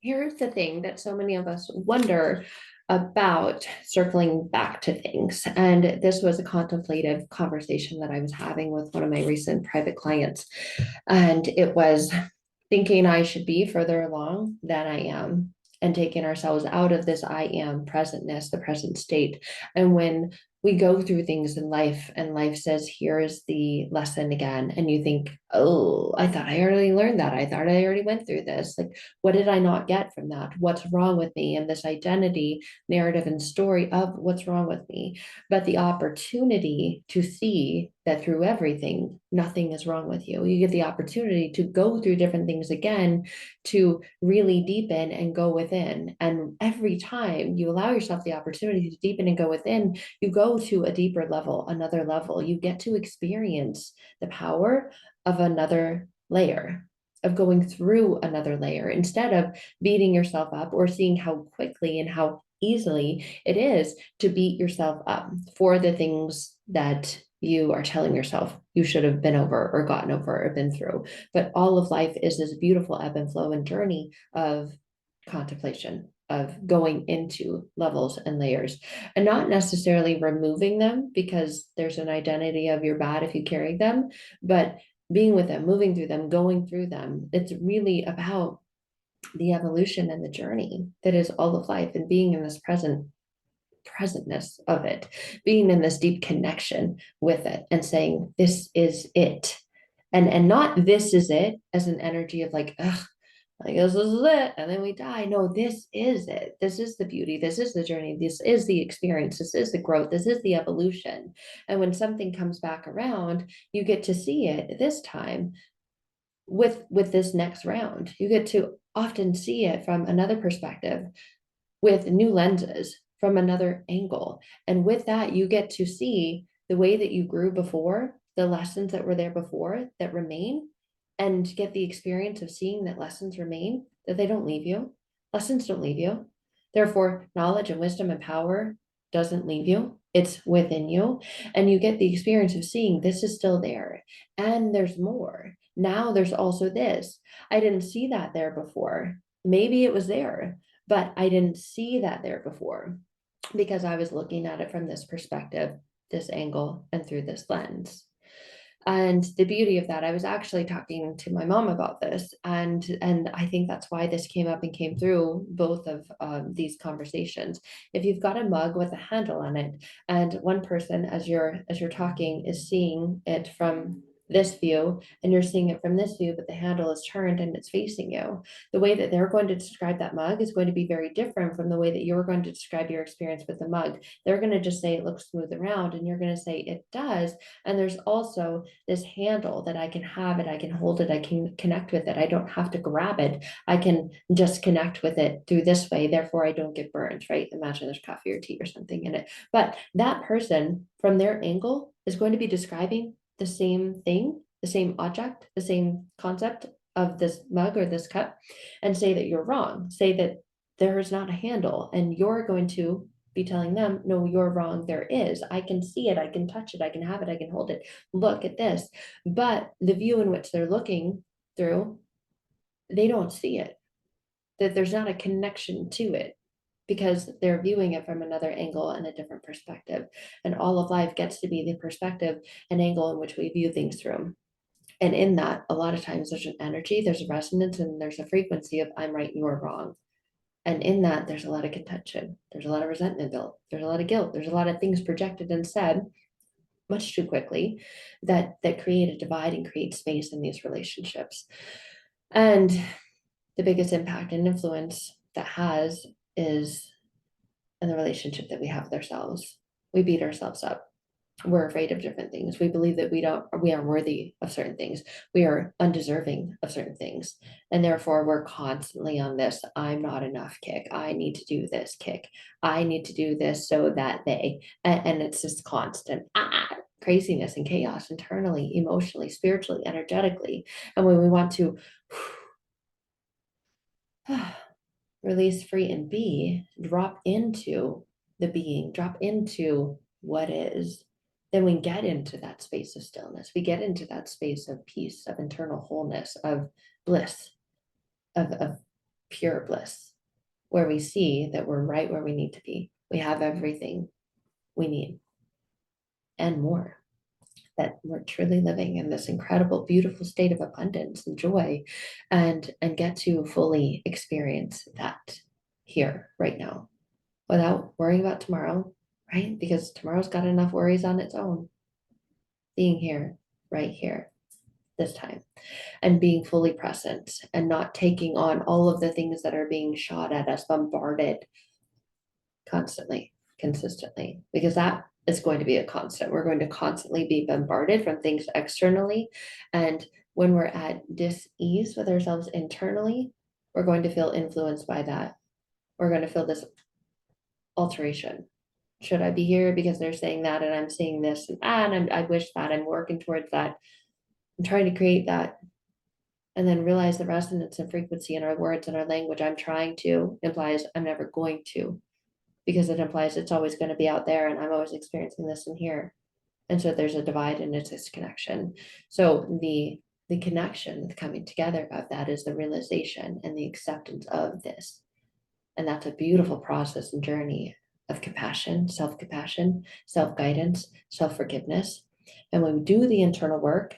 Here's the thing that so many of us wonder about circling back to things. And this was a contemplative conversation that I was having with one of my recent private clients. And it was thinking I should be further along than I am, and taking ourselves out of this I am presentness, the present state. And when we go through things in life and life says, here's the lesson again, and you think, oh, I thought I already learned that. I thought I already went through this. Like, what did I not get from that? What's wrong with me? And this identity, narrative, and story of what's wrong with me. But the opportunity to see that through everything, nothing is wrong with you. You get the opportunity to go through different things again, to really deepen and go within. And every time you allow yourself the opportunity to deepen and go within, you go to a deeper level, another level. You get to experience the power of another layer, of going through another layer, instead of beating yourself up or seeing how quickly and how easily it is to beat yourself up for the things that you are telling yourself you should have been over or gotten over or been through. But all of life is this beautiful ebb and flow and journey of contemplation, of going into levels and layers, and not necessarily removing them because there's an identity of you're bad if you carry them, but being with them, moving through them, going through them. It's really about the evolution and the journey that is all of life, and being in this presentness of it, being in this deep connection with it and saying, this is it. And not this is it as an energy of like, ugh, like this is it, and then we die. No, this is it. This is the beauty. This is the journey. This is the experience. This is the growth. This is the evolution. And when something comes back around, you get to see it this time with this next round. You get to often see it from another perspective, with new lenses, from another angle. And with that, you get to see the way that you grew before, the lessons that were there before that remain, and get the experience of seeing that lessons remain, that they don't leave you. Lessons don't leave you. Therefore, knowledge and wisdom and power doesn't leave you. It's within you. And you get the experience of seeing this is still there. And there's more. Now there's also this. I didn't see that there before. Maybe it was there, but I didn't see that there before because I was looking at it from this perspective, this angle, and through this lens. And the beauty of that, I was actually talking to my mom about this, and I think that's why this came up and came through both of these conversations. If you've got a mug with a handle on it, and one person, as you're talking, is seeing it from this view, and you're seeing it from this view, but the handle is turned and it's facing you, the way that they're going to describe that mug is going to be very different from the way that you're going to describe your experience with the mug. They're going to just say it looks smooth around, and you're going to say it does. And there's also this handle that I can have it, I can hold it, I can connect with it. I don't have to grab it. I can just connect with it through this way. Therefore, I don't get burned, right? Imagine there's coffee or tea or something in it. But that person, from their angle, is going to be describing the same thing, the same object, the same concept of this mug or this cup, and say that you're wrong. Say that there is not a handle, and you're going to be telling them, no, you're wrong. There is. I can see it. I can touch it. I can have it. I can hold it. Look at this. But the view in which they're looking through, they don't see it, that there's not a connection to it because they're viewing it from another angle and a different perspective. And all of life gets to be the perspective and angle in which we view things through. And in that, a lot of times there's an energy, there's a resonance, and there's a frequency of I'm right, you're wrong. And in that, there's a lot of contention. There's a lot of resentment built. There's a lot of guilt. There's a lot of things projected and said much too quickly that create a divide and create space in these relationships. And the biggest impact and influence that has is in the relationship that we have with ourselves. We beat ourselves up. We're afraid of different things. We believe that we are worthy of certain things. We are undeserving of certain things. And therefore we're constantly on this, I'm not enough kick. I need to do this kick. I need to do this so that and it's just constant craziness and chaos internally, emotionally, spiritually, energetically. And when we want to release, free, and be, drop into the being, drop into what is, then we get into that space of stillness. We get into that space of peace, of internal wholeness, of bliss, of pure bliss, where we see that we're right where we need to be. We have everything we need and more, that we're truly living in this incredible, beautiful state of abundance and joy, and get to fully experience that here right now without worrying about tomorrow, right? Because tomorrow's got enough worries on its own. Being here, right here, this time, and being fully present and not taking on all of the things that are being shot at us, bombarded constantly, consistently, because that is going to be a constant. We're going to constantly be bombarded from things externally. And when we're at dis-ease with ourselves internally, we're going to feel influenced by that. We're going to feel this alteration. Should I be here because they're saying that and I'm seeing this and I wish that I'm working towards that. I'm trying to create that, and then realize the resonance and frequency in our words and our language. I'm trying to implies I'm never going to, because it implies it's always going to be out there and I'm always experiencing this in here. And so there's a divide and it's disconnection. So the connection, the coming together of that is the realization and the acceptance of this. And that's a beautiful process and journey of compassion, self-compassion, self-guidance, self-forgiveness. And when we do the internal work,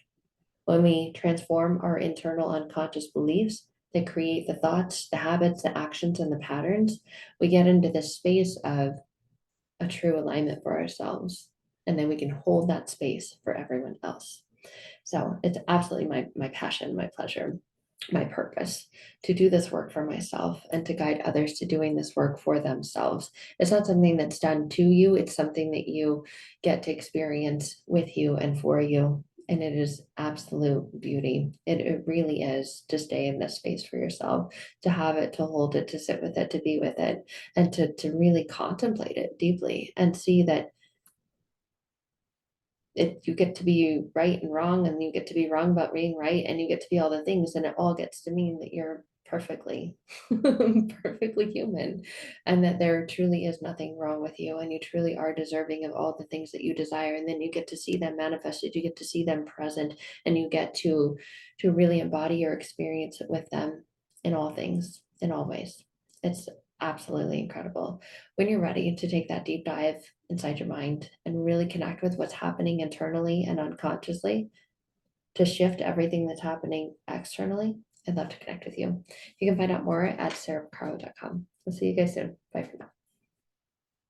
when we transform our internal unconscious beliefs that create the thoughts, the habits, the actions, and the patterns, we get into this space of a true alignment for ourselves. And then we can hold that space for everyone else. So it's absolutely my passion, my pleasure, my purpose to do this work for myself and to guide others to doing this work for themselves. It's not something that's done to you, it's something that you get to experience with you and for you. And it is absolute beauty. It really is to stay in this space for yourself, to have it, to hold it, to sit with it, to be with it, and to really contemplate it deeply and see that you get to be right and wrong, and you get to be wrong about being right, and you get to be all the things, and it all gets to mean that you're perfectly perfectly human, and that there truly is nothing wrong with you, and you truly are deserving of all the things that you desire. And then you get to see them manifested, you get to see them present, and you get to really embody your experience with them in all things, in all ways. It's absolutely incredible. When you're ready to take that deep dive inside your mind and really connect with what's happening internally and unconsciously, to shift everything that's happening externally, I'd love to connect with you. You can find out more at sarahcarlo.com. I'll see you guys soon. Bye for now.